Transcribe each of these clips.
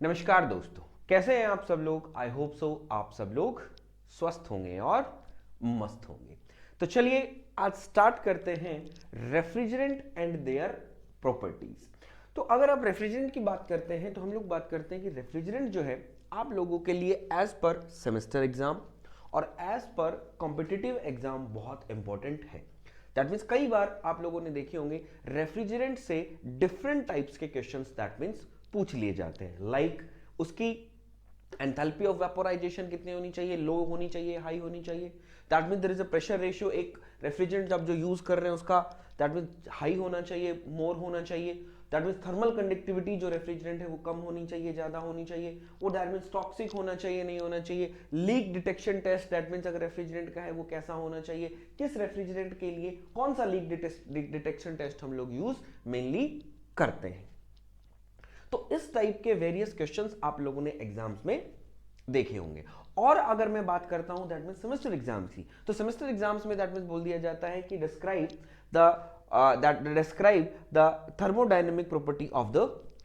नमस्कार दोस्तों, कैसे हैं आप सब लोग। आई होप सो आप सब लोग स्वस्थ होंगे और मस्त होंगे। तो चलिए आज स्टार्ट करते हैं रेफ्रिजरेंट एंड देयर प्रॉपर्टीज। तो अगर आप रेफ्रिजरेंट की बात करते हैं तो हम लोग बात करते हैं कि रेफ्रिजरेंट जो है आप लोगों के लिए एज पर सेमेस्टर एग्जाम और एज पर कॉम्पिटिटिव एग्जाम बहुत इंपॉर्टेंट है। दैट मीन्स कई बार आप लोगों ने देखे होंगे रेफ्रिजरेंट से डिफरेंट टाइप्स के क्वेश्चंस दैट मीन्स पूछ लिए जाते हैं। लाइक उसकी एंथैल्पी ऑफ वेपोराइजेशन कितनी होनी चाहिए, लो होनी चाहिए, हाई होनी चाहिए। That mean there is a pressure ratio, एक रेफ्रिजरेंट जब जो यूज कर रहे हैं उसका दैट मीन हाई होना चाहिए, मोर होना चाहिए। दैट मीन थर्मल कंडक्टिविटी जो रेफ्रिजरेंट है वो कम होनी चाहिए, ज्यादा होनी चाहिए। वो दैट मीन टॉक्सिक होना चाहिए, नहीं होना चाहिए। Leak detection test that mean अगर रेफ्रिजरेंट का है वो कैसा होना चाहिए, किस रेफ्रिजरेंट के लिए कौन सा लीक डिटेक्शन टेस्ट हम लोग यूज मेनली करते हैं। तो इस टाइप के वेरियस क्वेश्चंस आप लोगों ने एग्जाम्स में देखे होंगे। और अगर मैं बात करता हूं दैट मीन सेमेस्टर एग्जाम्स की, तो सेमेस्टर एग्जाम्स में दैट मीन बोल दिया जाता है कि describe the thermodynamic property of the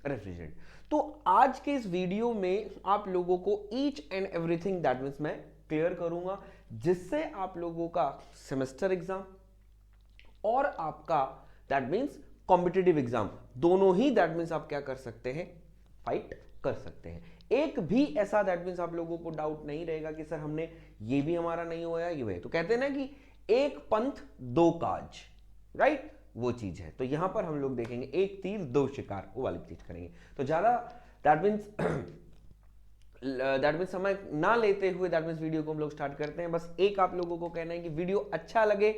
refrigerant. तो आज के इस वीडियो में आप लोगों को each and everything that means मैं क्लियर करूंगा, जिससे आप लोगों का सेमेस्टर एग्जाम और आपका दैट मीन्स कॉम्पिटिटिव एग्जाम दोनों ही दैट मीन्स आप क्या कर सकते हैं, फाइट कर सकते हैं। एक भी ऐसा दैट मीन्स आप लोगों को डाउट नहीं रहेगा कि सर हमने ये भी हमारा नहीं होया, ये हुए। तो कहते हैं ना कि एक पंथ दो काज, राइट, वो चीज है। तो यहां पर हम लोग देखेंगे एक तीर दो शिकार, वो वाली चीज करेंगे। तो ज्यादा दैट मीन्स समय ना लेते हुए दैट मीन्स वीडियो को हम लोग स्टार्ट करते हैं। बस एक आप लोगों को कहना है कि वीडियो अच्छा लगे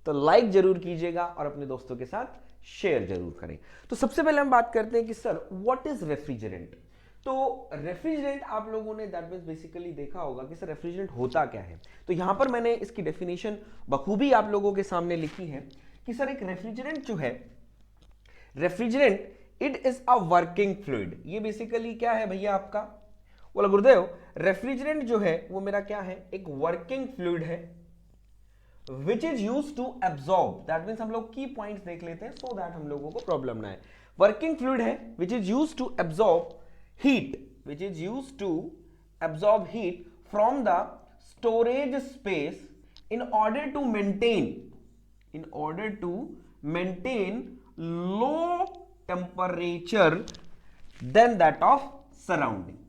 तो लाइक जरूर कीजिएगा और अपने दोस्तों के साथ शेयर जरूर करें। तो सबसे पहले हम बात करते हैं कि सर व्हाट इज रेफ्रिजरेंट। तो रेफ्रिजरेंट आप लोगों ने दैट मीन्स बेसिकली देखा होगा कि सर रेफ्रिजरेंट होता क्या है। तो यहां पर मैंने इसकी डेफिनेशन बखूबी आप लोगों के सामने लिखी है कि सर एक रेफ्रिजरेंट जो है, refrigerant it is a working fluid. ये बेसिकली क्या है भैया आपका, बोला गुरुदेव रेफ्रिजरेंट जो है वो मेरा क्या है, एक वर्किंग फ्लूइड है which is use to absorb. That means हम लोग की पॉइंट्स देख लेते हैं सो दैट हम लोगों को प्रॉब्लम ना है। वर्किंग फ्लूइड है which is use to absorb heat, which is used to absorb heat from the storage space in order to maintain low temperature than that of surrounding।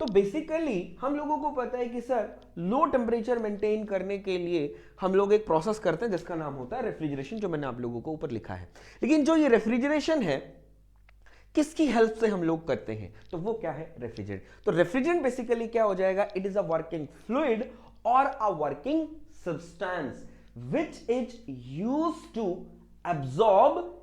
तो basically हम लोगों को पता है कि सर लो टेम्परेचर मेंटेन करने के लिए हम लोग एक प्रोसेस करते हैं जिसका नाम होता है रेफ्रिजरेशन, जो मैंने आप लोगों को ऊपर लिखा है। लेकिन जो ये रेफ्रिजरेशन है किसकी हेल्प से हम लोग करते हैं, तो वो क्या है, रेफ्रिजरेंट। तो रेफ्रिजरेंट बेसिकली क्या हो जाएगा, it is a working fluid और a working substance which is used to absorb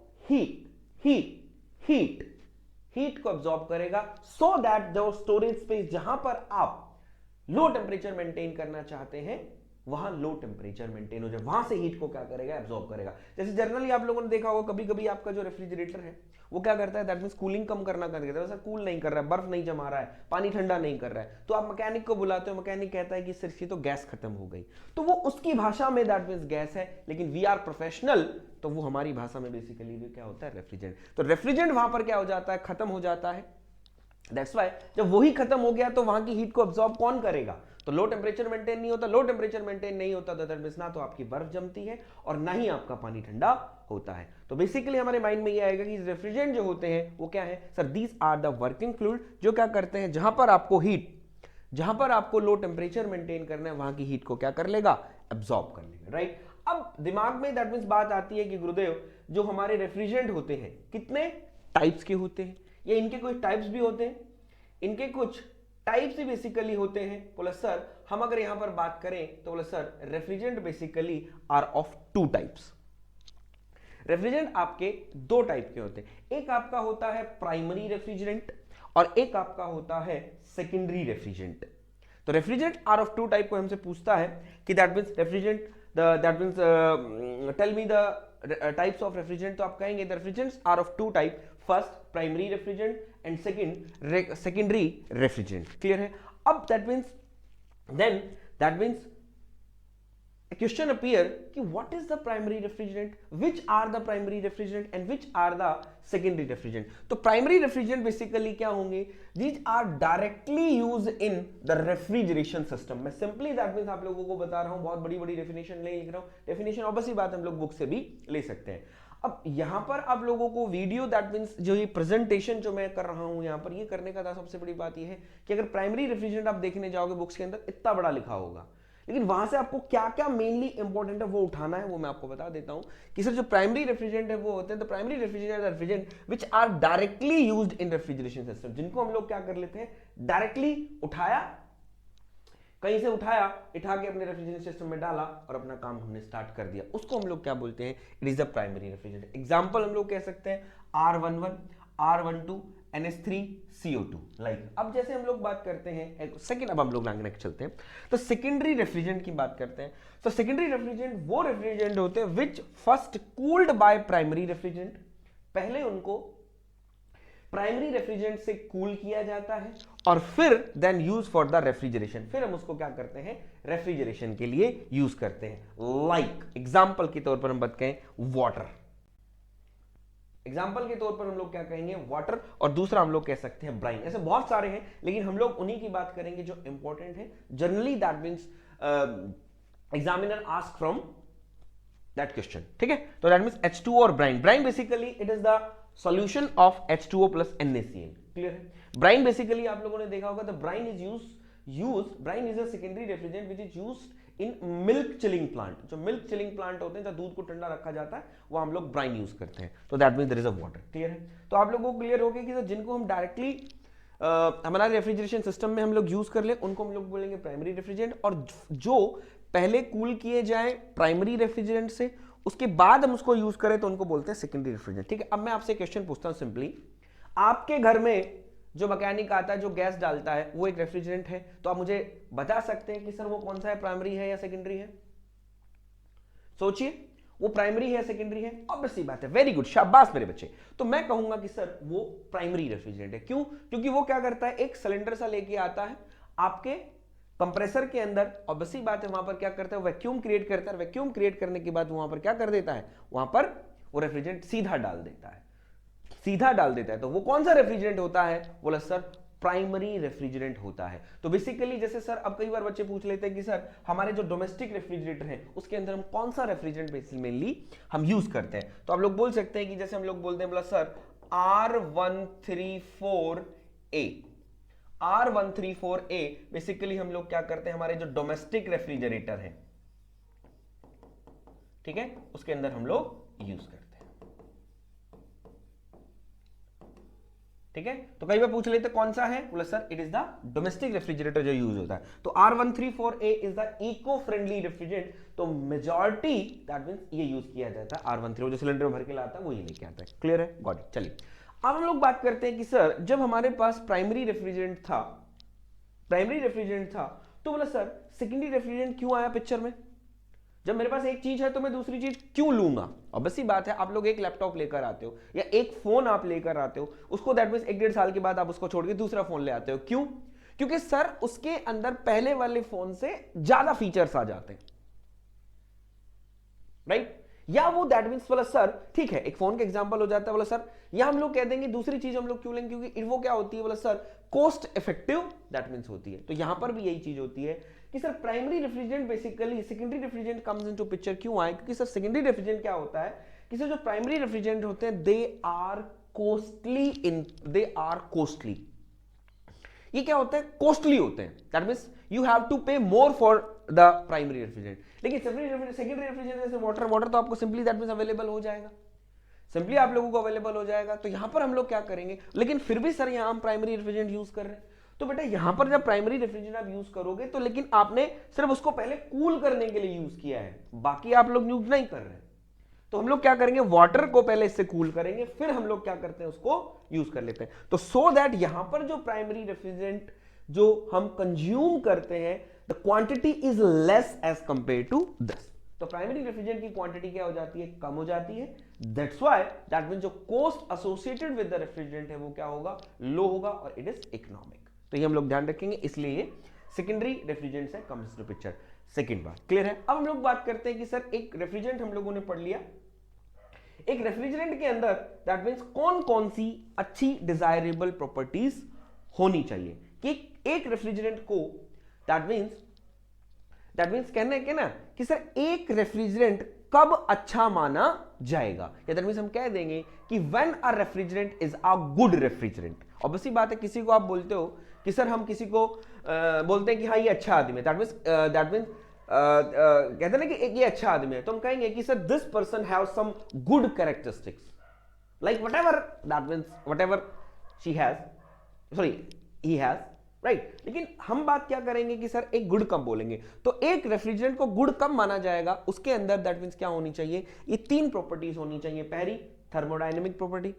heat को एब्सॉर्ब करेगा सो दैट जो स्टोरेज स्पेस जहां पर आप लो टेम्परेचर मेंटेन करना चाहते हैं वहां लो टेम्परेचर मेंटेन हो जाए, वहां से हीट को क्या करेगा, एब्सॉर्ब करेगा। जैसे जनरली आप लोगों ने देखा होगा कभी कभी आपका जो रेफ्रिजरेटर है वो क्या करता है, दैट मींस कूलिंग कम करना कर देता है, सर कूल नहीं कर रहा है, बर्फ नहीं जमा रहा है, पानी ठंडा नहीं कर रहा है। तो आप मैकेनिक को बुलाते हो, मैकेनिक कहता है कि सर इसकी तो गैस खत्म हो गई। तो वो उसकी भाषा में दैट मींस गैस है, लेकिन वी आर प्रोफेशनल तो वो हमारी भाषा में बेसिकली भी क्या होता है, रेफ्रिजरेंट। तो रेफ्रिजरेंट वहां पर क्या हो जाता है, खत्म हो जाता है। दैट्स वाई जब वही खत्म हो गया तो वहां की हीट को एब्सॉर्ब कौन करेगा, तो लो टेम्परेचर मेंटेन नहीं होता। लो टेम्परेचर मेंटेन नहीं होता तो दैट मींस ना तो आपकी बर्फ जमती है और ना ही आपका पानी ठंडा होता है। तो बेसिकली हमारे माइंड में ये आएगा कि रेफ्रिजरेंट जो होते हैं वो क्या है, sir these are the working fluid जो क्या करते हैं, जहां पर आपको लो टेम्परेचर मेंटेन करना है वहां की हीट को क्या कर लेगा, एब्सॉर्ब कर लेगा, राइट। अब दिमाग में दैट मींस बात आती है कि गुरुदेव जो हमारे रेफ्रिजरेंट होते हैं कितने टाइप्स के होते हैं, या इनके कुछ टाइप्स भी होते हैं, इनके कुछ टाइप्स ही बेसिकली होते हैं। बोला सर हम अगर यहां पर बात करें तो बोला sir refrigerant basically are of two types. Refrigerant आपके दो टाइप के होते हैं, एक आपका होता है प्राइमरी रेफ्रिजरेंट और एक आपका होता है सेकेंडरी रेफ्रिजरेंट। तो refrigerant are of two type को हमसे पूछता है कि that means refrigerant that means tell me the types of refrigerant. तो आप कहेंगे the refrigerants are of two type, first primary refrigerant and secondary refrigerant. Clear है। अब दैट मींस क्वेश्चन अपीयर कि what is the primary refrigerant, which are the primary refrigerant and which are the secondary refrigerant. तो primary refrigerant basically क्या होंगे, these are directly use in the refrigeration system. मैं simply that means आप लोगों को बता रहा हूं, बहुत बड़ी बड़ी डेफिनेशन नहीं लिख रहा हूं, डेफिनेशन ऑब्वियसली बात हम लोग बुक से भी ले सकते हैं। अब यहां पर आप लोगों को वीडियो दैट मींस जो ये प्रेजेंटेशन जो मैं कर रहा हूं यहां पर, ये करने का सबसे बड़ी बात ये है कि अगर प्राइमरी रेफ्रिजरेंट आप देखने जाओगे बुक्स के अंदर इतना बड़ा लिखा होगा, लेकिन वहां से आपको क्या क्या मेनली इंपॉर्टेंट है वो उठाना है, वो मैं आपको बता देता हूं कि सर जो प्राइमरी रेफ्रिजरेंट है वो होते हैं the primary refrigerant which are directly used in refrigeration system, जिनको हम लोग क्या कर लेते हैं, डायरेक्टली उठाया, कहीं से उठाया, उठा के अपने रेफ्रिजरेशन सिस्टम में डाला और अपना काम हमने स्टार्ट कर दिया, उसको हम लोग क्या बोलते हैं, it is the primary refrigerant. Example हम लोग कह सकते हैं R11, R12, NH3, CO2। Like अब जैसे हम लोग बात करते हैं सेकंड, अब हम लोग आगे चलते हैं तो सेकेंडरी रेफ्रिजरेंट की बात करते हैं। तो सेकेंडरी रेफ्रिजरेंट वो रेफ्रिजरेंट होते हैं which first cooled by primary refrigerant, पहले उनको प्राइमरी रेफ्रिजरेंट से कूल किया जाता है और फिर then use for the refrigeration, फिर हम उसको क्या करते हैं, रेफ्रिजरेशन के लिए यूज करते हैं। लाइक एग्जांपल के तौर पर हम बात करें वाटर, एग्जाम्पल के तौर पर हम लोग क्या कहेंगे, वाटर, और दूसरा हम लोग कह सकते हैं ब्राइन। ऐसे बहुत सारे हैं लेकिन हम लोग उन्हीं की बात करेंगे जो इंपॉर्टेंट है, generally that means examiner ask from that question, ठीक है। तो दैट मींस H2O और brine, brine basically it is the solution of H2O plus NaCl, clear है। ब्राइन बेसिकली आप लोगों ने देखा होगा the brine is brine is a secondary refrigerant which is used in milk chilling plant, जो milk chilling plant होते हैं जहां दूध को ठंडा रखा जाता है वो हम लोग ब्राइन यूज करते हैं। तो that means there is a water, clear है। तो आप लोगों को क्लियर हो गया कि सर जिनको हम डायरेक्टली हमारा रेफ्रिजरेशन सिस्टम में हम लोग यूज कर ले उनको हम लोग बोलेंगे प्राइमरी रेफ्रिजरेंट, और जो पहले कूल किए जाए प्राइमरी रेफ्रिजरेंट से उसके बाद हम उसको यूज करें तो उनको बोलते हैं सेकेंडरी रेफ्रिजरेंट, ठीक है। अब मैं आपसे क्वेश्चन पूछता हूं सिंपली, आपके घर में जो मैकेनिक आता है जो गैस डालता है वो एक रेफ्रिजरेंट है, तो आप मुझे बता सकते हैं कि सर वो कौन सा है, प्राइमरी है या सेकेंडरी है? सोचिए, वो प्राइमरी है या सेकेंडरी है? ऑब्वियसली बात है, वेरी गुड, शाबाश मेरे बच्चे। तो मैं कहूंगा कि सर वो प्राइमरी रेफ्रिजरेंट है। क्यों? क्योंकि वो क्या करता है, एक सिलेंडर सा लेके आता है आपके कंप्रेसर के अंदर, ऑब्वियसली बात है वहां पर क्या करता है, वैक्यूम क्रिएट करता है, वैक्यूम क्रिएट करने के बाद वहां पर क्या कर देता है, वहां पर वो रेफ्रिजरेंट सीधा डाल देता है, सीधा डाल देता है। तो वो कौन सा रेफ्रिजरेंट होता है? बोला सर प्राइमरी रेफ्रिजरेंट होता है। तो बेसिकली जैसे सर अब कई बार बच्चे पूछ लेते हैं कि सर हमारे जो डोमेस्टिक रेफ्रिजरेटर हैं उसके अंदर हम कौन सा रेफ्रिजरेंट बेसिकली मेनली हम यूज करते हैं, तो आप लोग बोल सकते हैं कि जैसे हम लोग बोलते हैं, बोला सर R134A, R134A बेसिकली हम लोग क्या करते हैं, हमारे जो डोमेस्टिक रेफ्रिजरेटर हैं, ठीक है, उसके अंदर हम लोग यूज करते हैं, ठीक है। तो कई बार पूछ लेते कौन सा है, बोला sir it is the domestic refrigerator जो यूज होता है। तो R134A is the eco friendly refrigerant, तो मेजॉरिटी दैट मींस ये यूज किया जाता है। R134 जो सिलेंडर में भर के लाता है वो ये लेके आता है, क्लियर है, गॉट इट। चलिए अब हम लोग बात करते हैं कि सर जब हमारे पास प्राइमरी रेफ्रिजरेंट था, तो बोला सर सेकेंडरी रेफ्रिजरेंट क्यों आया पिक्चर में? जब मेरे पास एक चीज है तो मैं दूसरी चीज क्यों लूंगा? ऑब्वियसली बात है, आप लोग एक लैपटॉप लेकर आते हो या एक फोन आप लेकर आते हो, उसको दैट मींस 1-1.5 साल के बाद आप उसको छोड़ के दूसरा फोन ले आते हो, क्यों? क्योंकि सर उसके अंदर पहले वाले फोन से ज्यादा फीचर्स आ जाते हैं, राइट? या वो दैट मींस बोला सर ठीक है, एक फोन का एग्जांपल हो जाता है, बोला सर या हम लोग कह देंगे दूसरी चीज हम लोग क्यों लेंगे, क्योंकि वो क्या होती है, बोला sir cost effective that means होती है। तो यहां पर भी यही चीज होती है कि sir primary refrigerant basically secondary refrigerant comes into picture क्यों आए, क्योंकि सर सेकेंडरी रेफ्रिजरेंट क्या होता है कि सर जो प्राइमरी रेफ्रिजरेंट होते हैं दे आर कॉस्टली, ये क्या होता है, कॉस्टली होते हैं, that means you have to pay more for the primary refrigerant. लेकिन सेकेंडरी रेफ्रिजरेंट जैसे वाटर तो आपको सिंपली दैट मींस अवेलेबल हो जाएगा, सिंपली आप लोगों को अवेलेबल हो जाएगा। तो यहां पर हम लोग क्या करेंगे, लेकिन फिर भी सर यहां हम प्राइमरी रेफ्रिजरेंट यूज कर रहे हैं, तो बेटा यहां पर जब प्राइमरी रेफ्रिजरेंट आप यूज करोगे तो लेकिन आपने सिर्फ उसको पहले कूल करने के लिए यूज किया है, बाकी आप लोग यूज नहीं कर रहे हैं। तो हम लोग क्या करेंगे, वाटर को पहले इससे कूल करेंगे, फिर हम लोग क्या करते हैं, उसको यूज कर लेते हैं। तो सो दैट यहां पर जो प्राइमरी रेफ्रिजरेंट जो हम कंज्यूम करते हैं the quantity is less as compare to this. तो प्राइमरी रेफ्रिजरेंट की क्वांटिटी क्या हो जाती है, कम हो जाती है। दैट्स व्हाई दैट मींस जो cost associated with the refrigerant है वो क्या होगा, लो होगा, और इट इज इकोनॉमिक। तो ये हम लोग ध्यान रखेंगे, इसलिए सेकेंडरी रेफ्रिजरेंट से कम्स टू पिक्चर। सेकेंड बात क्लियर है। अब हम लोग बात करते हैं कि सर एक रेफ्रिजरेंट हम लोगों ने पढ़ लिया, एक रेफ्रिजरेंट के अंदर दैट मींस कौन कौन सी अच्छी डिजायरेबल प्रॉपर्टीज होनी चाहिए, कि एक रेफ्रिजरेंट को दैट मींस कहने के ना कि सर एक रेफ्रिजरेंट कब अच्छा माना जाएगा, या दैट मींस हम कह देंगे कि when a refrigerant is a good refrigerant. Obviously बात है, किसी को आप बोलते हो कि सर हम किसी को बोलते हैं कि हाँ ये अच्छा आदमी है, दैट मींस कहते हैं ना कि ये अच्छा आदमी है, तो हम कहेंगे कि sir this person have some good characteristics, like whatever she has, sorry he has, right. लेकिन हम बात क्या करेंगे कि सर एक गुड कब बोलेंगे, तो एक रेफ्रिजरेंट को गुड कब माना जाएगा, उसके अंदर दैट मींस क्या होनी चाहिए, ये तीन प्रॉपर्टीज होनी चाहिए। पहली थर्मोडायनेमिक प्रॉपर्टी,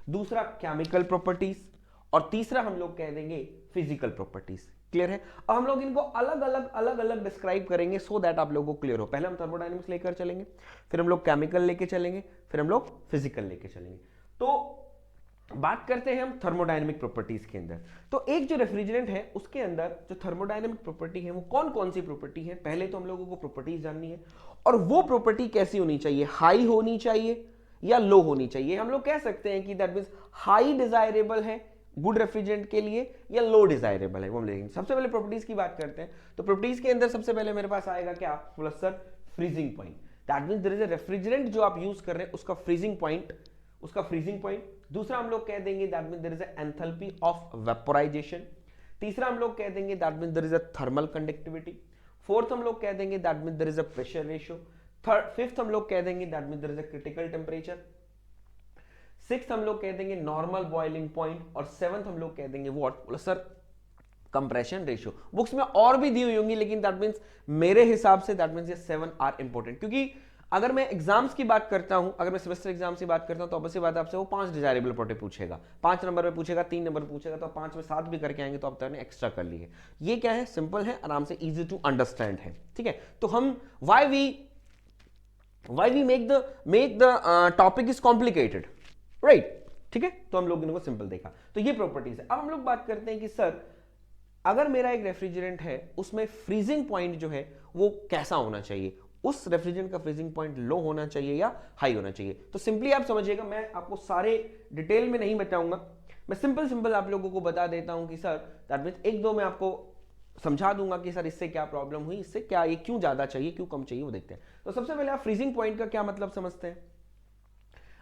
दूसरा केमिकल प्रॉपर्टीज, और तीसरा हम लोग कह देंगे फिजिकल प्रॉपर्टीज। क्लियर है। अब हम लोग इनको अलग अलग डिस्क्राइब करेंगे सो दैट आप लोगों को क्लियर हो। पहले हम थर्मोडायनेमिक्स लेकर चलेंगे, फिर हम लोग केमिकल लेके चलेंगे, फिर हम लोग फिजिकल लेके चलेंगे। तो बात करते हैं हम थर्मोडायनेमिक प्रॉपर्टीज के अंदर। तो एक जो रेफ्रिजरेंट है उसके अंदर जो थर्मोडायनेमिक प्रॉपर्टी है वो कौन कौन सी प्रॉपर्टी है, पहले तो हम लोगों को प्रॉपर्टीज जाननी है, और वो प्रॉपर्टी कैसी होनी चाहिए, हाई होनी चाहिए या लो होनी चाहिए। हम लोग कह सकते हैं कि दैट मींस हाई डिजायरेबल है गुड रेफ्रिजरेंट के लिए या लो डिजायरेबल है, वो हम लेंगे। सबसे पहले प्रॉपर्टीज की बात करते हैं, तो प्रॉपर्टीज के अंदर सबसे पहले मेरे पास आएगा क्या, बोला sir freezing point. That means there is a refrigerant जो आप यूज कर रहे हैं उसका फ्रीजिंग पॉइंट। दूसरा हम लोग कह देंगे that means there is a enthalpy of vaporization. तीसरा हम लोग कह देंगे that means there is a thermal conductivity. Fourth हम लोग कह देंगे that means there is a pressure ratio. Fifth हम लोग कह देंगे that means there is a critical temperature. Sixth हम लोग कह देंगे नॉर्मल बॉइलिंग पॉइंट, और सेवंथ हम लोग कह देंगे what sir, compression ratio. Books में और भी दी हुई होंगी, लेकिन दैट मींस मेरे हिसाब से दैट मींस ये 7 आर इंपॉर्टेंट, क्योंकि अगर मैं एग्जाम्स की बात करता हूं, अगर मैं सेमेस्टर एग्जाम की बात करता हूं, तो ऑब्वियसली बात आपसे वो 5 डिजायरेबल प्रॉपर्टी पूछेगा, 5 नंबर में पूछेगा, 3 नंबर पूछेगा, तो 5 में 7 भी करके आएंगे तो आप एक्स्ट्रा कर लिए। ये क्या है, सिंपल है, आराम से इजी टू अंडरस्टैंड है, ठीक है। तो हम why we make the topic is complicated, right, ठीक है। तो हम लोग इनको सिंपल देखा, तो ये प्रॉपर्टीज है। अब हम लोग बात करते हैं कि सर अगर मेरा एक रेफ्रिजरेंट है उसमें फ्रीजिंग पॉइंट जो है वो कैसा होना चाहिए, उस रेफ्रिजरेंट का फ्रीजिंग पॉइंट लो होना चाहिए या हाई होना चाहिए। तो सिंपली आप समझिएगा, मैं आपको सारे डिटेल में नहीं बताऊंगा, मैं सिंपल आप लोगों को बता देता हूं कि सर दैट मींस एक दो मैं आपको समझा दूंगा कि सर इससे क्या प्रॉब्लम हुई, इससे क्या, ये क्यों ज्यादा चाहिए क्यों कम चाहिए, वो देखते हैं। तो सबसे पहले आप फ्रीजिंग पॉइंट का क्या मतलब समझते हैं।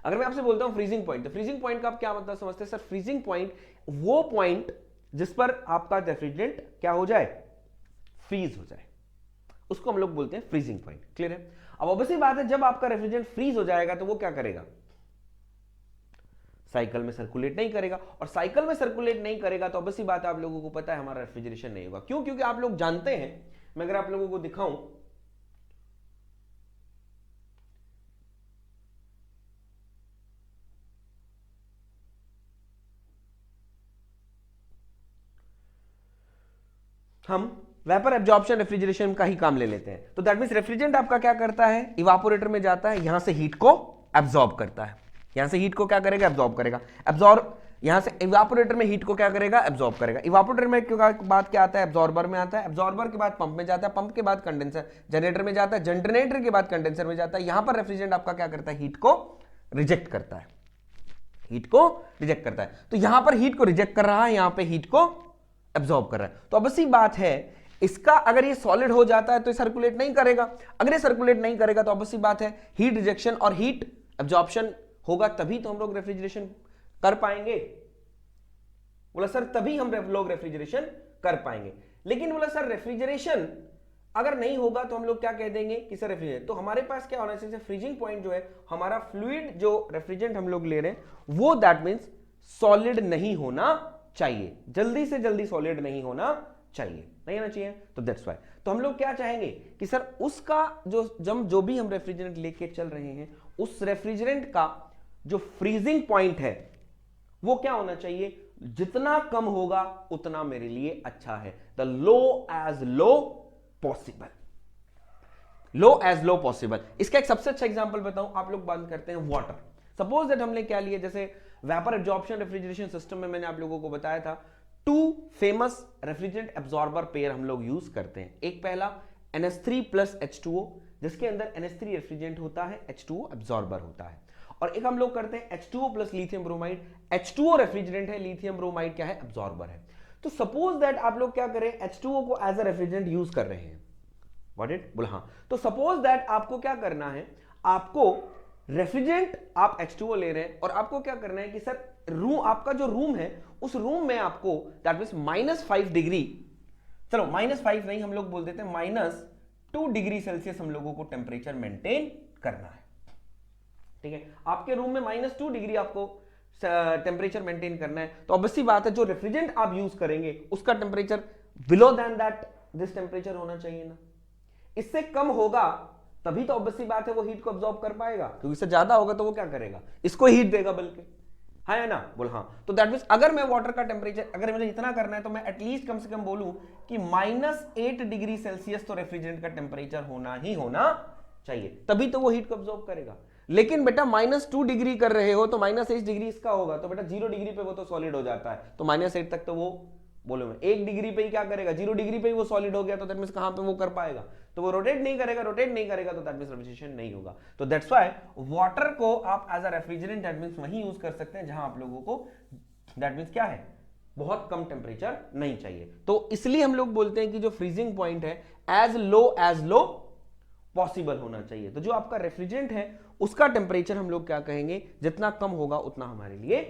अगर मैं आपसे बोलता हूं फ्रीजिंग पॉइंट, तो फ्रीजिंग पॉइंट का आप क्या मतलब समझते हैं। सर फ्रीजिंग पॉइंट वो पॉइंट जिस पर आपका रेफ्रिजरेंट क्या हो जाए, फ्रीज हो जाए, उसको हम लोग बोलते हैं फ्रीजिंग पॉइंट। क्लियर है। अब ऑब्वियसली बात है, जब आपका रेफ्रिजरेंट फ्रीज हो जाएगा तो वो क्या करेगा, साइकिल में सर्कुलेट नहीं करेगा, और साइकिल में सर्कुलेट नहीं करेगा तो ऑब्वियसली बात है आप लोगों को पता है हमारा रेफ्रिजरेशन नहीं होगा। क्यों, क्योंकि आप लोग जानते हैं, मैं अगर आप लोगों को दिखाऊं, हम वेपर एब्जॉर्प्शन रेफ्रिजरेशन का ही काम ले लेते हैं। तो दैट मींस रेफ्रिजरेंट आपका क्या करता है, इवापोरेटर में जाता है, यहां से हीट को एब्जॉर्ब करता है, यहां से हीट को क्या करेगा, एब्जॉर्ब करेगा, यहां से इवापोरेटर में हीट को क्या करेगा, एब्जॉर्ब करेगा। इवापोरेटर में बाद क्या आता है, एब्जॉर्बर में आता है, एब्जॉर्बर के बाद पंप में जाता है, पंप के बाद कंडेंसर जनरेटर में जाता है, जनरेटर के बाद कंडेंसर में जाता है। यहां पर रेफ्रिजरेंट आपका क्या करता है, हीट को रिजेक्ट करता है, तो यहां पर हीट को रिजेक्ट कर रहा है, यहां पर हीट को एब्जॉर्ब कर रहा है। तो अब ऐसी बात है, इसका अगर ये सॉलिड हो जाता है तो ये सर्कुलेट नहीं करेगा, अगर ये सर्कुलेट नहीं करेगा तो ऑब्वियसली बात है हीट रिजेक्शन और हीट एब्जॉर्प्शन होगा, तभी तो हम लोग रेफ्रिजरेशन कर पाएंगे। बोला सर तभी हम लोग रेफ्रिजरेशन कर पाएंगे। लेकिन बोला सर रेफ्रिजरेशन अगर नहीं होगा तो हम लोग क्या कह देंगे कि सर रेफ्रिजरेशन, तो हमारे पास क्या होना चाहिए, फ्रीजिंग पॉइंट जो है, हमारा फ्लूइड जो रेफ्रिजरेंट हम लोग ले रहे हैं वो दैट मींस सॉलिड नहीं होना चाहिए, जल्दी से जल्दी सॉलिड नहीं होना चाहिए, नहीं होना चाहिए। तो दैट्स व्हाई तो हम लोग क्या चाहेंगे कि सर उसका जो भी हम रेफ्रिजरेंट लेके चल रहे हैं उस रेफ्रिजरेंट का जो फ्रीजिंग पॉइंट है वो क्या होना चाहिए, जितना कम होगा उतना मेरे लिए अच्छा है। The low as low possible. इसका एक सबसे अच्छा एग्जांपल बताऊं, आप लोग बात करते हैं वाटर। सपोज दैट हमने क्या लिया, जैसे वेपर एब्जॉर्प्शन रेफ्रिजरेशन सिस्टम में मैंने आप लोगों को बताया था 2 फेमस रेफ्रिजरेंट एब्जॉर्बर पेयर हम लोग यूज करते हैं। एक पहला NH3 प्लस H2O, जिसके अंदर NH3 रेफ्रिजरेंट होता है, H2O एब्जॉर्बर होता है। और एक हम लोग करते हैं H2O plus lithium bromide, H2O refrigerant है, लिथियम ब्रोमाइड क्या है, एब्जॉर्बर है। तो सपोज दैट आप लोग क्या करें, H2O को एज अ रेफ्रिजरेंट यूज कर रहे हैं, व्हाट इट बोला, हाँ। तो सपोज दैट आपको क्या करना है, आपको रेफ्रिजरेंट आप H2O ले रहे हैं और आपको क्या करना है कि सर रूम, आपका जो रूम है उस रूम में आपको दैट मीन्स -5 डिग्री, चलो -5 नहीं, हम लोग बोल देते हैं -2 डिग्री सेल्सियस हम लोगों को टेम्परेचर मेंटेन करना है, ठीक है। आपके रूम में -2 डिग्री आपको टेम्परेचर मेंटेन करना है, तो ऑब्वियसली बात है जो रेफ्रिजरेंट आप यूज करेंगे उसका temperature below then that this temperature होना चाहिए ना। इससे कम होगा तभी तो ऑब्वियसली बात है वो हीट को अब्सॉर्ब कर पाएगा, क्योंकि इससे ज्यादा होगा तो वो क्या करेगा, इसको हीट देगा बल्कि, है ना, बोल हाँ। तो दैट मींस अगर मैं वाटर का टेम्परेचर, अगर मुझे इतना करना है तो मैं एटलीस्ट कम से कम बोलूं कि -8 डिग्री सेल्सियस तो रेफ्रिजरेंट का टेम्परेचर होना ही होना चाहिए, तभी तो वो हीट को अब्सॉर्ब करेगा। लेकिन बेटा -2 डिग्री कर रहे हो तो -8 डिग्री इसका होगा, तो बेटा 0 डिग्री पे वो तो सॉलिड हो जाता है, तो -8 तक तो वो बोलो मैं 1 डिग्री पे ही क्या करेगा, 0 डिग्री पे ही वो सॉलिड हो गया, तो दैट मींस कहां पे वो कर पाएगा, तो वो रोटेट नहीं करेगा, रोटेट नहीं करेगा तो दैट मींस रेफ्रिजरेशन नहीं होगा। तो दैट्स व्हाई वाटर को आप as a refrigerant that means वहीं यूज कर सकते हैं जहां आप लोगों को दैट मींस क्या है, बहुत कम टेम्परेचर नहीं चाहिए। तो इसलिए हम लोग बोलते हैं कि जो फ्रीजिंग पॉइंट है एज लो पॉसिबल होना चाहिए। तो जो आपका रेफ्रिजरेंट है उसका टेम्परेचर हम लोग क्या कहेंगे, जितना कम होगा उतना हमारे लिए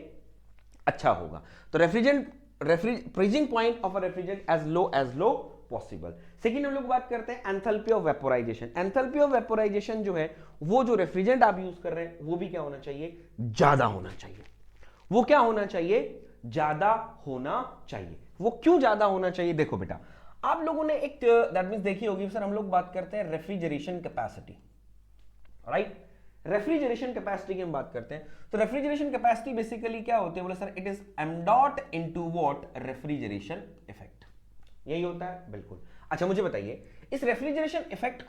अच्छा होगा। तो freezing point of a refrigerant as low possible. Second हम लोग बात करते हैं enthalpy of vaporization. Enthalpy of vaporization जो है वो जो रेफ्रिजरेंट आप यूज कर रहे हैं वो भी क्या होना चाहिए, ज्यादा होना चाहिए। वो क्या होना चाहिए, ज्यादा होना चाहिए। वो क्यों ज्यादा होना चाहिए, देखो बेटा आप लोगों ने एक दैट मींस देखी होगी सर, हम लोग बात करते हैं refrigeration capacity, right. Refrigeration capacity की हम बात करते हैं, तो रेफ्रिजरेशन कैपेसिटी बेसिकली क्या होती है, बोले sir it is m dot into what, refrigeration effect, यही होता है, बिल्कुल। अच्छा मुझे बताइए इस रेफ्रिजरेशन इफेक्ट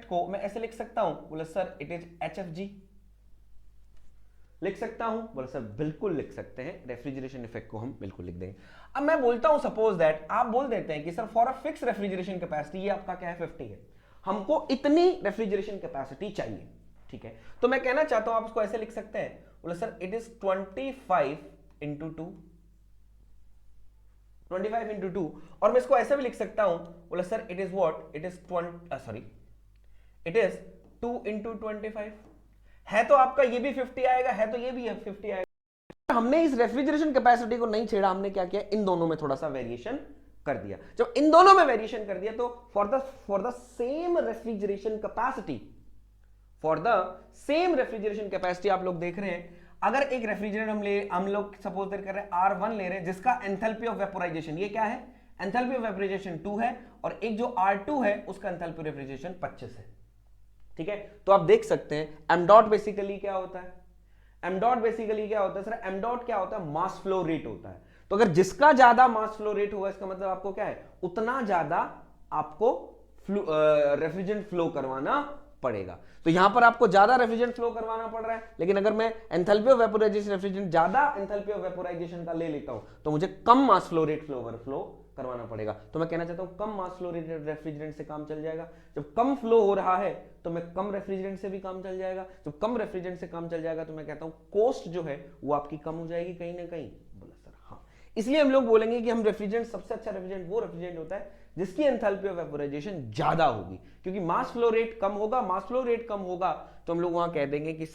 को मैं ऐसे लिख सकता हूं, बोले सर इट इज HFG, लिख सकता हूं, बोले सर बिल्कुल लिख सकते हैं, रेफ्रिजरेशन इफेक्ट को हम बिल्कुल लिख देंगे। अब मैं बोलता हूं सपोज दैट आप बोल देते हैं कि sir for a fix refrigeration capacity, ये आपका क्या है 50 है, हमको इतनी रेफ्रिजरेशन कैपेसिटी चाहिए, ठीक है। तो मैं कहना चाहता हूं आप इसको ऐसे लिख सकते हैं, बोले sir it is 25 into 2, 25 into 2, और मैं इसको ऐसे भी लिख सकता हूं, बोले sir it is what, it is 2 into 25, है तो आपका ये भी 50 आएगा, है तो ये भी 50 आएगा। हमने इस रेफ्रिजरेशन कैपेसिटी को नहीं छेड़ा, हमने क्या किया, इन दोनों में थोड़ा सा वेरिएशन कर दिया। जब इन दोनों में वेरिएशन कर दिया तो for the same refrigeration capacity आप लोग देख रहे हैं, अगर एक रेफ्रिजरेंट हम लोग सपोज कर रहे हैं R1 ले रहे हैं, जिसका एंथैल्पी ऑफ वेपोराइजेशन ये क्या है, एंथैल्पी ऑफ वेपोराइजेशन 2 है, और एक जो R2 है उसका एंथैल्पी ऑफ वेपोराइजेशन 25 है, ठीक है। तो आप देख सकते हैं एम डॉट बेसिकली क्या होता है, सर एम डॉट क्या होता है, मास फ्लो रेट होता है। तो अगर जिसका ज्यादा मास फ्लो रेट होगा इसका मतलब आपको क्या है, उतना ज्यादा आपको रेफ्रिजरेंट फ्लो करवाना पड़ेगा। तो यहां पर आपको ज्यादा रेफ्रिजरेंट फ्लो करवाना पड़ रहा है, लेकिन अगर मैं एंथैल्पी ऑफ वेपोराइजेशन रेफ्रिजरेंट ज्यादा एंथैल्पी ऑफ वेपोराइजेशन का ले लेता हूं तो मुझे कम मास फ्लो रेट फ्लो करवाना पड़ेगा। तो मैं कहना चाहता हूं कम मास फ्लो रेट रेफ्रिजरेंट से काम चल जाएगा। जब कम फ्लो हो रहा है तो मैं कम रेफ्रिजरेंट से भी काम चल जाएगा, जब कम रेफ्रिजरेंट से काम चल जाएगा तो मैं कहता हूं कॉस्ट जो है वो आपकी कम हो जाएगी कहीं ना कहीं। बोला सर हाँ, इसलिए हम लोग बोलेंगे कि हम रेफ्रिजरेंट, सबसे अच्छा रेफ्रिजरेंट वो रेफ्रिजरेंट होता है जिसकी एंथैल्पी ऑफ वेपोराइजेशन ज्यादा होगी, क्योंकि मास फ्लो रेट कम होगा तो हम लोग वहां कह देंगे कि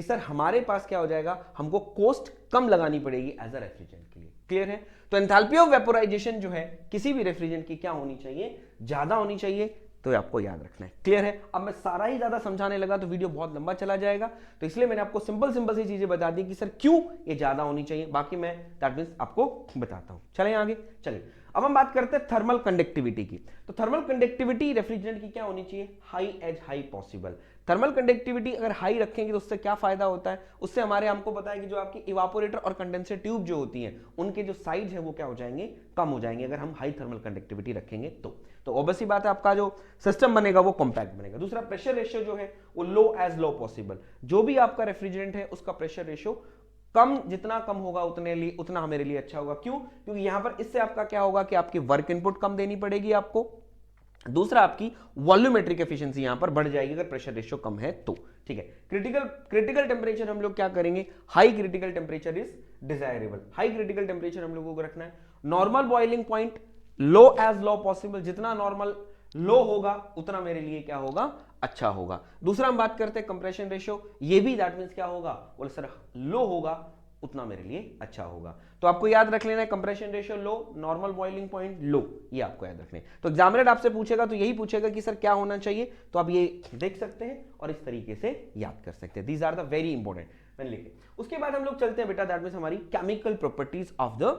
सर हमारे पास क्या हो जाएगा, हमको कॉस्ट कम लगानी पड़ेगी एज अ रेफ्रिजरेंट के लिए। क्लियर है। तो एंथैल्पी ऑफ वेपोराइजेशन जो है किसी भी रेफ्रिजरेंट की क्या होनी चाहिए, ज्यादा होनी चाहिए, तो आपको याद रखना है। क्लियर है। अब मैं सारा ही ज्यादा समझाने लगा तो वीडियो बहुत लंबा चला जाएगा, तो इसलिए मैंने आपको सिंपल सी चीजें बता दी कि सर क्यों ये ज्यादा होनी चाहिए, बाकी मैं दैट मींस आपको बताता हूं। चलें आगे, चलिए अब हम बात करते हैं थर्मल कंडक्टिविटी की। तो थर्मल कंडक्टिविटी रेफ्रिजरेंट की क्या होनी चाहिए, हाई पॉसिबल। थर्मल कंडक्टिविटी अगर हाई रखेंगे तो उससे क्या फायदा होता है, उससे हमको पता है कि जो आपकी इवापोरेटर और कंडेंसर ट्यूब जो होती हैं उनके जो साइज है वो क्या हो जाएंगे, कम हो जाएंगे अगर हम हाई थर्मल कंडक्टिविटी रखेंगे तो ऑब्वियसली बात है आपका जो सिस्टम बनेगा वो कॉम्पैक्ट बनेगा। दूसरा, प्रेशर रेशियो जो है वो लो एज लो पॉसिबल। जो भी आपका रेफ्रिजरेंट है उसका प्रेशर रेशियो कम, जितना कम होगा उतना मेरे लिए अच्छा होगा। क्यों? क्योंकि यहां पर इससे आपका क्या होगा कि आपकी वर्क इनपुट कम देनी पड़ेगी आपको, दूसरा आपकी वॉल्यूमेट्रिक एफिशिएंसी यहां पर बढ़ जाएगी अगर प्रेशर रेशियो कम है तो। ठीक है, क्रिटिकल टेम्परेचर हम लोग क्या करेंगे, high critical temperature is desirable. High critical temperature हम लोगों को रखना है। नॉर्मल बॉइलिंग पॉइंट लो एज लो पॉसिबल, जितना नॉर्मल लो होगा उतना मेरे लिए क्या होगा, अच्छा होगा। दूसरा हम बात करते हैं कंप्रेशन रेशियो, ये भी दैट मींस क्या होगा, बोले सर लो होगा उतना मेरे लिए अच्छा होगा। तो आपको याद रख लेना है कंप्रेशन रेशियो लो, नॉर्मल बॉइलिंग पॉइंट लो, ये आपको याद रखने। तो एग्जामिनर आपसे पूछेगा तो यही पूछेगा कि सर क्या होना चाहिए, तो आप ये देख सकते हैं और इस तरीके से याद कर सकते हैं। These are the very important, मैंने लिखे। उसके बाद हम लोग चलते हैं बेटा दैट मींस हमारी chemical properties of the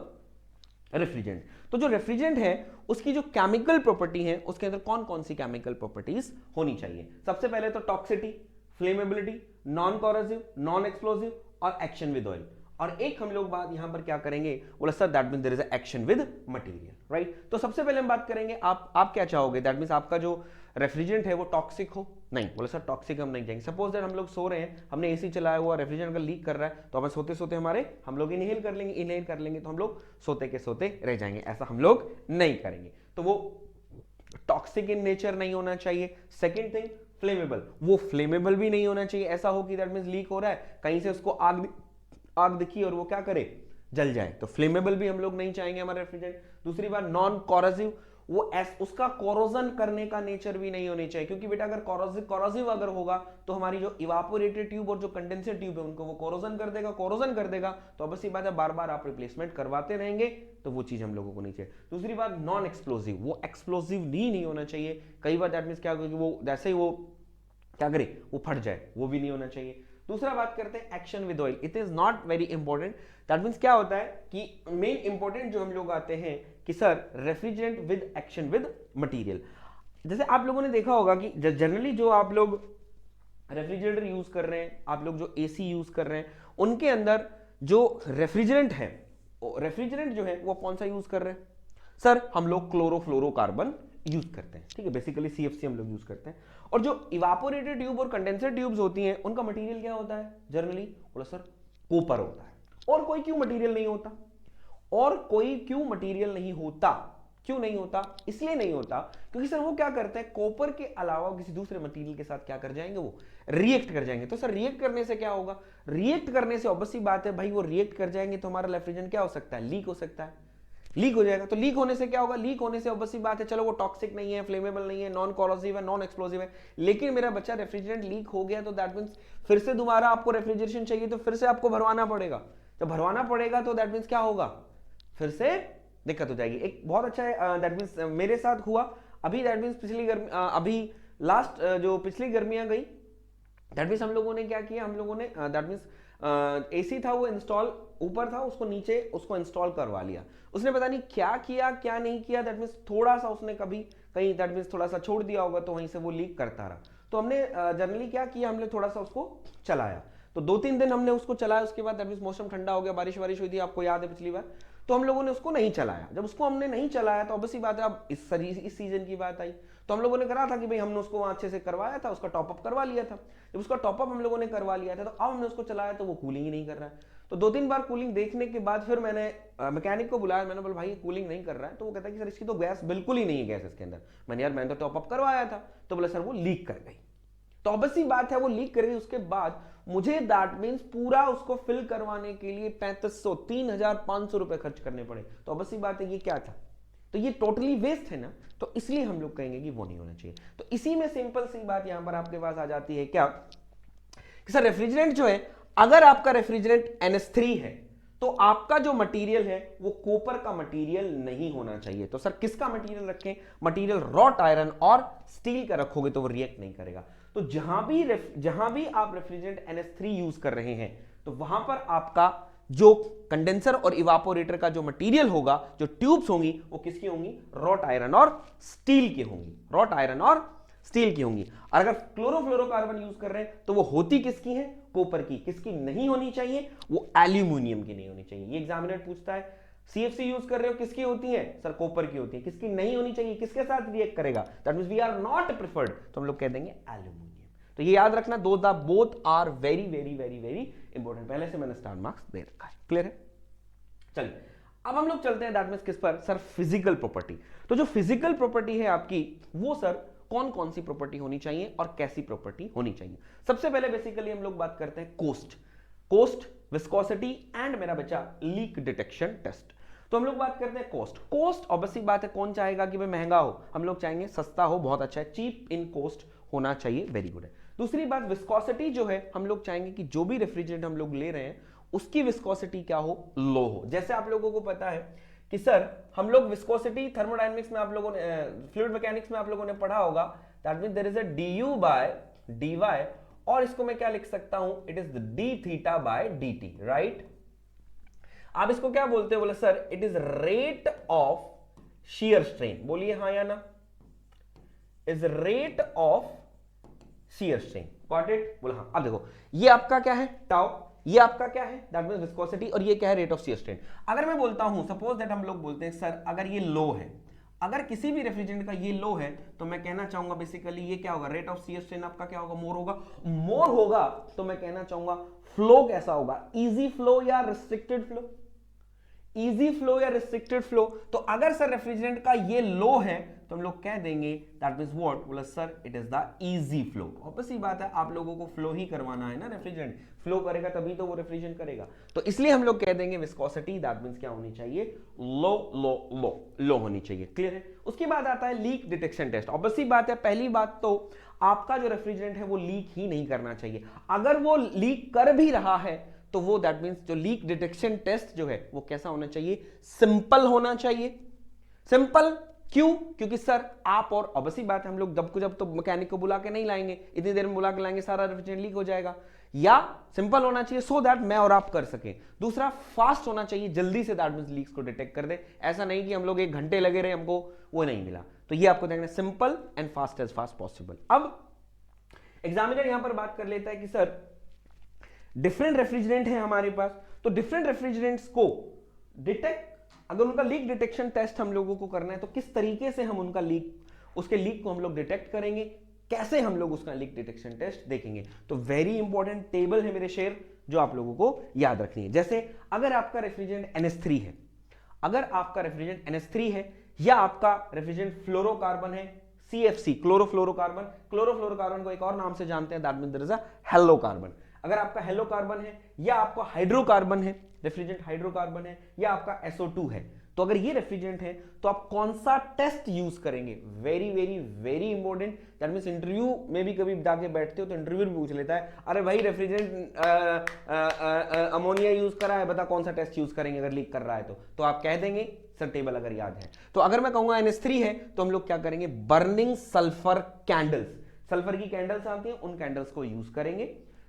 refrigerant. तो जो रेफ्रिजरेंट है उसकी जो केमिकल प्रॉपर्टी है उसके अंदर कौन कौन सी केमिकल प्रॉपर्टीज होनी चाहिए। सबसे पहले तो toxicity, flammability, non corrosive, non explosive और एक्शन विद ऑयल। और एक हम लोग बात यहां पर क्या करेंगे, बोला sir that means there is action with material, right. तो सबसे पहले हम बात करेंगे आप क्या चाहोगे, दैट मींस आपका जो रेफ्रिजरेंट है वो टॉक्सिक हो, नहीं बोला सर टॉक्सिक हम नहीं जाएंगे। सपोज दैट हम लोग सो रहे हैं, हमने एसी चलाया हुआ, रेफ्रिजरेंट अगर लीक कर रहा है तो हमें सोते सोते हम लोग इनहेल कर लेंगे तो हम लोग सोते के सोते रह जाएंगे, ऐसा हम लोग नहीं करेंगे। तो वो टॉक्सिक इन नेचर नहीं होना चाहिए। सेकेंड थिंग फ्लेमेबल, वो फ्लेमेबल भी नहीं होना चाहिए, ऐसा हो कि दैट मींस लीक हो रहा है कहीं से उसको आग दिखी और वो क्या करे, जल जाए, तो फ्लेमेबल भी हम लोग नहीं चाहेंगे हमारे रेफ्रिजरेंट। दूसरी बात नॉन कोरोसिव, वो उसका कोरोजन करने का नेचर भी नहीं होनी चाहिए, क्योंकि बेटा अगर कोरोसिव अगर होगा तो हमारी जो इवापोरेटेड ट्यूब और जो कंडेंसर ट्यूब है उनको वो कोरोजन कर देगा, तो बस ये बात है बार बार आप रिप्लेसमेंट करवाते रहेंगे, तो वो चीज हम लोगों को नहीं चाहिए। दूसरी बात नॉन एक्सप्लोसिव, वो एक्सप्लोसिव नहीं होना चाहिए, कई बार दैट मींस क्या होगा कि वो जैसे ही वो क्या करे वो फट जाए, वो भी नहीं होना चाहिए। दूसरा बात करते हैं action with oil, it is not very important. That means क्या होता है कि मेन इंपॉर्टेंट जो हम लोग आते हैं कि sir refrigerant with action with material. जैसे आप लोगों ने देखा होगा कि जनरली जो आप लोग रेफ्रिजरेटर यूज कर रहे हैं, आप लोग जो एसी यूज कर रहे हैं, उनके अंदर जो रेफ्रिजरेंट है, रेफ्रिजरेंट जो है वो कौन सा यूज कर रहे हैं, सर हम लोग क्लोरोफ्लोरोकार्बन यूज करते हैं, ठीक है, बेसिकली सीएफसी हम लोग यूज करते हैं। और जो इवापोरेटेड ट्यूब और कंडेंसर ट्यूब्स होती हैं उनका मटेरियल क्या होता है जनरली, बोला सर कॉपर होता है। और कोई क्यों मटेरियल नहीं होता, और कोई क्यों मटेरियल नहीं होता, क्यों नहीं होता, इसलिए नहीं होता क्योंकि सर वो क्या करते हैं कॉपर के अलावा किसी दूसरे मटेरियल के साथ क्या कर जाएंगे, वो रिएक्ट कर जाएंगे। तो सर रिएक्ट करने से क्या होगा, रिएक्ट करने से ऑब्वियसली बात है भाई वो रिएक्ट कर जाएंगे तो हमारा रेफ्रिजरेंट क्या हो सकता है, लीक हो सकता है, लीक हो जाएगा। तो लीक होने से क्या होगा, लीक होने से ऑब्वियसली बात है चलो वो टॉक्सिक नहीं है, फ्लेमेबल नहीं है, नॉन कोरोसिव है, नॉन एक्सप्लोसिव है, लेकिन मेरा बच्चा रेफ्रिजरेंट लीक हो गया तो दैट मींस फिर से दोबारा आपको रेफ्रिजरेशन चाहिए तो फिर से आपको भरवाना पड़ेगा। जब भरवाना पड़ेगा तो दैट मींस क्या होगा, फिर से दिक्कत हो जाएगी। एक बहुत अच्छा है दैट मींस मेरे साथ हुआ अभी, दैट मींस पिछली गर्मी अभी लास्ट जो पिछली गर्मियां गई, दैट मींस हम लोगों ने क्या किया, हम लोगों ने दैट मींस एसी था वो इंस्टॉल ऊपर था, उसको नीचे उसको इंस्टॉल करवा लिया। उसने पता नहीं क्या किया क्या नहीं किया, दैट मींस थोड़ा सा उसने कभी कहीं दैट मींस थोड़ा सा छोड़ दिया होगा तो वहीं से वो लीक करता रहा। तो हमने जनरली क्या किया, हमने थोड़ा सा उसको चलाया, तो 2-3 दिन हमने उसको चलाया, उसके बाद दैट मींस मौसम ठंडा हो गया, बारिश हुई थी, आपको याद है पिछली बार, तो हम लोगों ने उसको नहीं चलाया। जब उसको हमने नहीं चलाया तो ऑब्वियसली बात है, अब इस सीजन की बात आई तो हम लोगों ने करा था कि भाई हमने उसको वहां अच्छे से करवाया था, उसका टॉपअप करवा लिया था। जब उसका टॉपअप हम लोगों ने करवा लिया था तो अब हमने उसको चलाया तो वो कूलिंग ही नहीं कर रहा है। तो 2-3 बार कूलिंग देखने के बाद फिर मैंने मैकेनिक को बुलाया, मैंने बोला भाई कूलिंग नहीं कर रहा है, तो वो कहता है कि सर इसकी तो गैस बिल्कुल ही नहीं है गैस इसके अंदर। मैंने यार मैंने तो टॉपअप करवाया था, तो बोला सर वो लीक कर गई। तो ऑब्वियसली बात है वो लीक कर गई, उसके बाद मुझे दैट मींस पूरा उसको फिल करवाने के लिए 3500 3500 रुपए खर्च करने पड़े। तो ऑब्वियसली बात है ये क्या था, तो ये टोटली वेस्ट है ना, तो इसलिए हम लोग कहेंगे कि वो नहीं होना चाहिए। तो इसी में सिंपल सी बात यहां पर आपके पास आ जाती है क्या कि सर रेफ्रिजरेंट जो है, अगर आपका रेफ्रिजरेंट NH3 है तो आपका जो मटेरियल है वो कॉपर का मटेरियल नहीं होना चाहिए। तो सर किसका मटेरियल रखें, मटेरियल रॉट आयरन और स्टील का रखोगे तो वो रिएक्ट नहीं करेगा। तो जहां भी आप रेफ्रिजरेंट NH3 यूज कर रहे हैं तो वहां पर आपका जो कंडेंसर और इवापोरेटर का जो मटेरियल होगा, जो ट्यूब्स होंगी, वो किसकी होंगी, रॉट आयरन और स्टील की होंगी, रॉट आयरन और स्टील की होंगी। और अगर क्लोरोफ्लोरोकार्बन यूज कर रहे हैं तो वो होती किसकी है, कॉपर की। किसकी नहीं होनी चाहिए, वो एल्यूमिनियम की नहीं होनी चाहिए। ये एग्जामिनर पूछता है सीएफसी यूज कर रहे हो किसकी होती है, सर कॉपर की होती है। किसकी नहीं होनी चाहिए, किसके साथ रिएक्ट करेगा, that means we are not preferred, तो हम लोग कह देंगे एल्यूमिनियम। तो ये याद रखना, both are very very very very important, पहले से मैंने स्टार मार्क्स दे रखा है, क्लियर है। चलिए अब हम लोग चलते हैं दैट मींस किस पर, सर फिजिकल प्रॉपर्टी। तो जो फिजिकल प्रॉपर्टी है आपकी, वो सर कौन कौन सी प्रॉपर्टी होनी चाहिए और कैसी प्रॉपर्टी होनी चाहिए। सबसे पहले बेसिकली हम लोग बात करते हैं कोस्ट, विस्कोसिटी एंड मेरा बच्चा लीक डिटेक्शन टेस्ट। तो हम लोग बात करते हैं कोस्ट ऑब्वियसली बात है, कौन चाहेगा कि भाई महंगा हो, हम लोग चाहेंगे सस्ता हो, बहुत अच्छा है, चीप इन कोस्ट होना चाहिए, वेरी गुड है। दूसरी बात विस्कोसिटी जो है, हम लोग चाहेंगे कि जो भी रेफ्रिजरेंट हम लोग ले रहे हैं उसकी विस्कोसिटी क्या हो, लो हो। जैसे आप लोगों को पता है कि सर हम लोग विस्कोसिटी थर्मोडायनेमिक्स में आप लोगों ने, फ्लूइड मैकेनिक्स में आप लोगों ने पढ़ा होगा, that means there is a du by dy, और इसको मैं क्या लिख सकता हूं, it is d theta by dt, right. आप इसको क्या बोलते हो, बोले sir it is rate of shear strain, बोलिए हाँ या ना, is rate of shear strain, got it, बोला हाँ। अब देखो ये आपका क्या है टाउ, ये आपका क्या है दैट मींस विस्कोसिटी, और ये क्या है रेट ऑफ शियर स्ट्रेन। अगर मैं बोलता हूं सपोज दैट हम लोग बोलते हैं सर अगर ये लो है, अगर किसी भी रेफ्रिजरेंट का ये लो है, तो मैं कहना चाहूंगा बेसिकली ये क्या होगा, रेट ऑफ शियर स्ट्रेन आपका क्या होगा, मोर होगा, तो मैं कहना चाहूंगा फ्लो कैसा होगा, इजी फ्लो या रिस्ट्रिक्टेड फ्लो, इजी फ्लो या रिस्ट्रिक्टेड फ्लो। तो अगर सर रेफ्रिजरेंट का ये लो है तो हम लोग कह देंगे दैट मींस व्हाट, बोला sir it is the easy flow. Obviously बात है, आप लोगों को फ्लो ही करवाना है ना, रेफ्रिजरेंट फ्लो करेगा तभी तो वो रेफ्रिजरेंट करेगा, तो इसलिए हम लोग कह देंगे विस्कोसिटी दैट मींस क्या होनी चाहिए, लो लो लो लो होनी चाहिए, क्लियर है। उसके बाद आता है लीक डिटेक्शन टेस्ट। ऑब्वियसली बात है, पहली बात तो आपका जो रेफ्रिजरेंट है वो लीक ही नहीं करना चाहिए, अगर वो लीक कर भी रहा है तो वो दैट मींस जो लीक डिटेक्शन टेस्ट जो है वो कैसा होना चाहिए, सिंपल होना चाहिए। सिंपल क्यों, क्योंकि सर आप और ऑब्वियसली बात है हम लोग जब तो मैकेनिक को बुला के नहीं लाएंगे, इतनी देर में बुला के लाएंगे सारा रेफ्रिजरेंट लीक हो जाएगा, या सिंपल होना चाहिए सो दैट मैं और आप कर सकें। दूसरा फास्ट होना चाहिए, जल्दी से दैट मींस लीक्स को डिटेक्ट कर दे, ऐसा नहीं कि हम लोग 1 घंटे लगे रहे हमको वो नहीं मिला। तो ये आपको देखना simple and fast as fast possible. अब एग्जामिनर यहां पर बात कर लेता है कि सर डिफरेंट रेफ्रिजरेंट है हमारे पास, तो डिफरेंट रेफ्रिजरेंट्स को डिटेक्ट, अगर उनका लीक डिटेक्शन टेस्ट हम लोगों को करना है तो किस तरीके से हम उनका उसके लीक को हम लोग डिटेक्ट करेंगे, कैसे हम लोग उसका लीक डिटेक्शन टेस्ट देखेंगे। तो वेरी इंपॉर्टेंट टेबल है मेरे शेर, जो आप लोगों को याद रखनी है। जैसे अगर आपका रेफ्रिजरेंट NH3 है, अगर आपका रेफ्रिजरेंट NH3 है, या आपका रेफ्रिजरेंट फ्लोरोकार्बन है CFC, क्लोरोफ्लोरोकार्बन को एक और नाम से जानते हैं that means there is a halocarbon. अगर आपका हेलोकार्बन है, या आपका हाइड्रोकार्बन है, रेफ्रिजरेंट हाइड्रोकार्बन है, या आपका SO2 है, तो अगर ये रेफ्रिजरेंट है तो आप कौन सा टेस्ट यूज करेंगे, very very very important. That means interview में भी कभी जाके बैठते हो तो इंटरव्यू भी पूछ लेता है, अरे भाई रेफ्रिजरेंट अमोनिया यूज करा है, बता कौन सा टेस्ट यूज करेंगे अगर लीक कर रहा है तो आप कह देंगे सर टेबल अगर याद है। तो अगर मैं कहूंगा NH3 है तो हम लोग क्या करेंगे, बर्निंग सल्फर कैंडल्स, सल्फर की कैंडल्स आती हैं उन कैंडल्स को यूज करेंगे।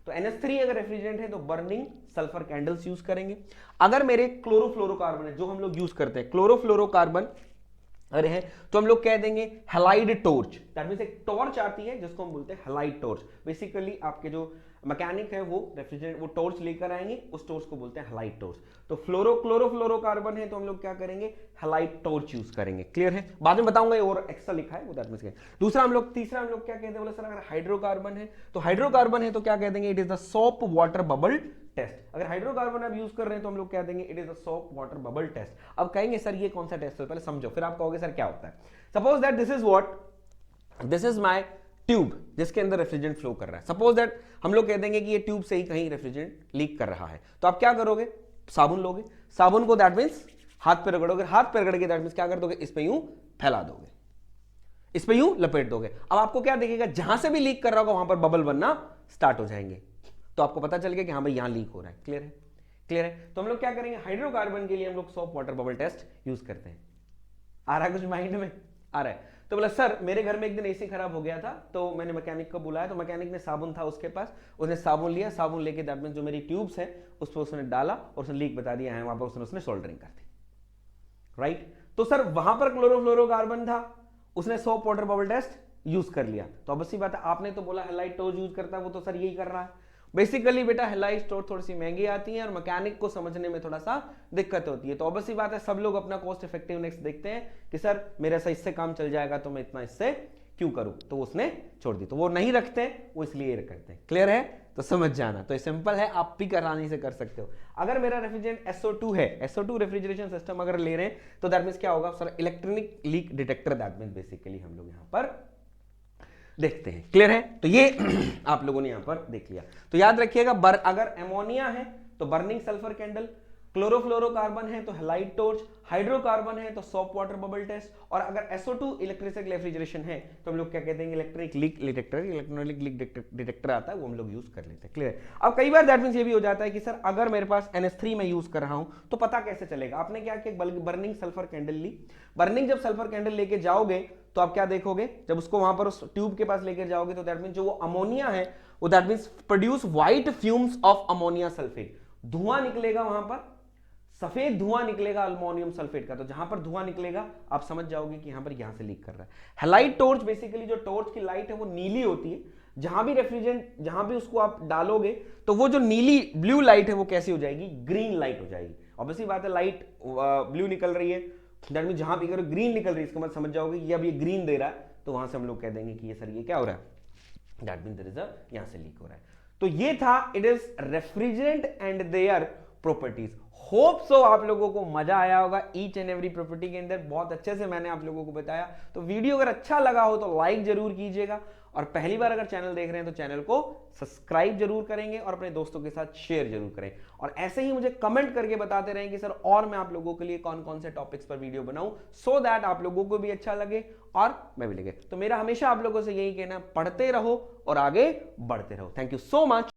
तो NH3 अगर रेफ्रिजरेंट है तो बर्निंग सल्फर कैंडल्स यूज करेंगे। अगर मेरे क्लोरोफ्लोरोकार्बन है, जो हम लोग यूज करते हैं क्लोरोफ्लोरोकार्बन अरे है, तो हम लोग कह देंगे हैलाइड टॉर्च, दैट मींस एक टॉर्च आती है जिसको हम बोलते हैं हैलाइड टॉर्च। बेसिकली आपके जो मैकेनिक है वो रेफ्रिजरेंट वो टॉर्च लेकर आएंगे, उस टॉर्च को बोलते हैं हैलाइड टॉर्च। तो क्लोरोफ्लोरोकार्बन है तो हम लोग क्या करेंगे, हैलाइड टॉर्च यूज करेंगे, क्लियर है। बाद में बताऊंगा ये और एक्स्ट्रा लिखा है वो दैट मींस। तीसरा हम लोग क्या कहते हैं, बोले सर अगर हाइड्रोकार्बन है तो हाइड्रोकार्बन है तो क्या कह देंगे, it is the soap water bubble test. अगर हाइड्रोकार्बन आप यूज कर रहे हैं तो हम लोग कह देंगे it is the soap water bubble test. अब कहेंगे सर ये कौन सा टेस्ट है, पहले समझो फिर आप कहोगे सर क्या होता है। Suppose that this is my tube जिसके अंदर रेफ्रिजरेंट फ्लो कर रहा है। सपोज दैट हम लोग कह देंगे कि ये ट्यूब से ही कहीं रेफ्रिजरेंट लीक कर रहा है, तो आप क्या करोगे, साबुन लोगे, साबुन को दैट मींस हाथ पे रगड़ोगे, हाथ पे रगड़ के दैट मींस क्या कर दोगे, इस पे यूं फैला दोगे, इस पे यूं लपेट दोगे। अब आपको क्या दिखेगा, जहां से भी लीक कर रहा होगा वहां पर बबल बनना स्टार्ट हो जाएंगे, तो आपको पता चल गया कि हाँ भाई यहां लीक हो रहा है, क्लियर है, क्लियर है। तो हम लोग क्या करेंगे, हाइड्रोकार्बन के लिए हम लोग soap water bubble test use करते हैं। आ रहा है कुछ माइंड में, आ रहा है। तो बोला सर मेरे घर में एक दिन एसी खराब हो गया था, तो मैंने मैकेनिक को बुलाया, तो मैकेनिक ने साबुन था उसके पास, उसने साबुन लिया, साबुन लेके दैट मींस जो मेरी ट्यूब्स है उस पर उसने डाला और उसने लीक बता दिया है, वहां पर उसने सोल्डरिंग कर दी, राइट। तो सर वहां पर क्लोरोफ्लोरोकार्बन था, उसने soap water bubble test use कर लिया। तो ऑब्वियसली बात है, आपने तो बोला हैलाइड टॉर्च यूज करता है, वो तो सर यही कर रहा है। बेसिकली बेटा हैलाइड टॉर्च थोड़ी सी महंगी आती है और मैकेनिक को समझने में थोड़ा सा दिक्कत होती है। तो ऑब्वियसली बात है, सब लोग अपना कॉस्ट इफेक्टिवनेस देखते हैं कि सर मेरा सा इससे काम चल जाएगा तो मैं इतना इससे क्यों करूं, तो उसने छोड़ दी। तो वो नहीं रखते, वो इसलिए करते हैं। क्लियर है? तो समझ जाना। तो सिंपल है, आप भी आसानी से कर सकते हो। अगर मेरा रेफ्रिजरेंट SO2 है, SO2 रेफ्रिजरेशन सिस्टम अगर ले रहे हैं, तो दैट मींस क्या होगा sir, electronic leak detector, that means basically हम लोग यहां पर देखते हैं। क्लियर है? तो ये आप लोगों ने यहां पर देख लिया। तो याद रखिएगा, अगर एमोनिया है तो बर्निंग सल्फर कैंडल, क्लोरोफ्लोरोकार्बन है तो हैलाइड टॉर्च, हाइड्रोकार्बन है तो सॉप वाटर बबल टेस्ट, और अगर SO2 इलेक्ट्रिक रेफ्रिजरेशन है तो हम लोग क्या कहते हैं, electric leak detector, electronic leak detector आता है, वो हम लोग यूज कर लेते हैं। क्लियर? अब कई बार दैट मींस ये भी हो जाता है कि सर अगर मेरे पास NH3 में यूज कर रहा हूं तो पता कैसे चलेगा? आपने क्या किया, बर्निंग सल्फर कैंडल ली। बर्निंग जब सल्फर कैंडल लेके जाओगे तो आप क्या देखोगे, जब उसको वहां पर उस ट्यूब के पास लेकर जाओगे तो दैट मींस जो वो अमोनिया है वो that means produce white fumes of ammonia sulphate, धुआं निकलेगा वहां पर, सफेद धुआं निकलेगा अल्मोनियम सल्फेट का। तो जहां पर धुआं निकलेगा आप समझ जाओगे कि यहां से लीक कर रहा है। हैलाइड टॉर्च, बेसिकली जो टॉर्च की लाइट है वो नीली होती है, जहां भी रेफ्रिजरेंट, जहां भी उसको आप डालोगे तो वो जो नीली ब्लू लाइट है वो कैसी हो जाएगी, ग्रीन लाइट हो जाएगी। ऑब्वियसली बात है, लाइट ब्लू निकल रही है, दैट मींस जहां भी अगर ग्रीन निकल रही है, इसका मतलब समझ जाओगे कि अब ये ग्रीन दे रहा है, तो वहां से हम लोग कह देंगे कि ये सर ये क्या हो रहा है, that means there is a, यहां से लीक हो रहा है। तो ये था, it is refrigerant and their properties. Hope so आप लोगों को मजा आया होगा ईच एंड एवरी प्रॉपर्टी के अंदर, बहुत अच्छे से मैंने आप लोगों को बताया। तो वीडियो अगर अच्छा लगा हो तो लाइक जरूर कीजिएगा, और पहली बार अगर चैनल देख रहे हैं तो चैनल को सब्सक्राइब जरूर करेंगे, और अपने दोस्तों के साथ शेयर जरूर करें। और ऐसे ही मुझे कमेंट करके बताते रहें कि सर और मैं आप लोगों के लिए कौन कौन से टॉपिक्स पर वीडियो बनाऊं, सो दैट आप लोगों को भी अच्छा लगे और मैं भी लगे। तो मेरा हमेशा आप लोगों से यही कहना, पढ़ते रहो और आगे बढ़ते रहो। Thank you so much.